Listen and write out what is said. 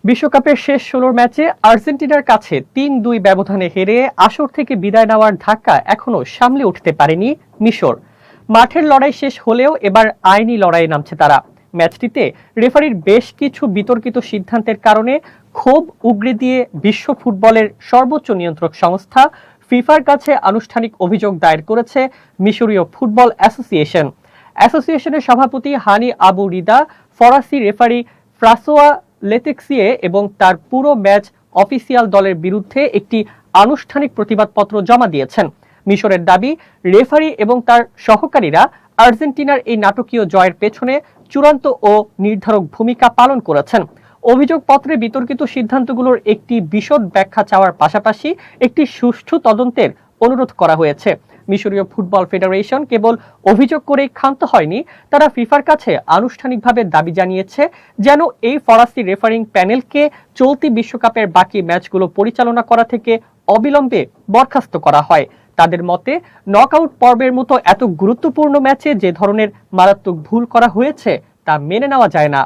বিশ্বকাপের শেষ ১৬ ম্যাচে আর্জেন্টিনার কাছে ৩-২ ব্যবধানে হেরে আসর থেকে বিদায় নেওয়ার ধাক্কা এখনো সামলে উঠতে পারেনি মিশর। মাঠের লড়াই শেষ হলেও এবার আইনি লড়াইয়ে নামছে তারা। ম্যাচটিতে রেফারির বেশ কিছু বিতর্কিত সিদ্ধান্তের কারণে ক্ষোভ উগরে দিয়ে বিশ্ব ফুটবলের সর্বোচ্চ নিয়ন্ত্রক সংস্থা ফিফার কাছে আনুষ্ঠানিক অভিযোগ দায়ের করেছে মিশরীয় ফুটবল অ্যাসোসিয়েশন। অ্যাসোসিয়েশনের সভাপতি হানি আবু রিদা ফরাসি রেফারি ফ্রাসোয়া লেতেক্সিয়ে এবং তার পুরো ম্যাচ অফিসিয়াল দলের বিরুদ্ধে একটি আনুষ্ঠানিক প্রতিবাদপত্র জমা দিয়েছেন। মিশরের দাবি, রেফারি এবং তার সহকারীরা আর্জেন্টিনার এই নাটকীয় জয়ের পেছনে চূড়ান্ত ও নির্ধারক ভূমিকা পালন করেছেন। অভিযোগপত্রে বিতর্কিত সিদ্ধান্তগুলোর একটি বিশদ ব্যাখ্যা চাওয়ার পাশাপাশি একটি সুষ্ঠু তদন্তের অনুরোধ করা হয়েছে। মিশরীয় ফুটবল ফেডারেশন কেবল অভিযোগ করেই ক্ষান্ত হয়নি, তারা ফিফার কাছে আনুষ্ঠানিকভাবে দাবি জানিয়েছে যেন এই ফরাসি রেফারিং প্যানেলকে চলতি বিশ্বকাপের বাকি ম্যাচগুলো পরিচালনা করা থেকে অবিলম্বে বরখাস্ত করা হয়। তাদের মতে, নকআউট পর্বের মতো এত গুরুত্বপূর্ণ ম্যাচে যে ধরনের মারাত্মক ভুল করা হয়েছে তা মেনে নেওয়া যায় না।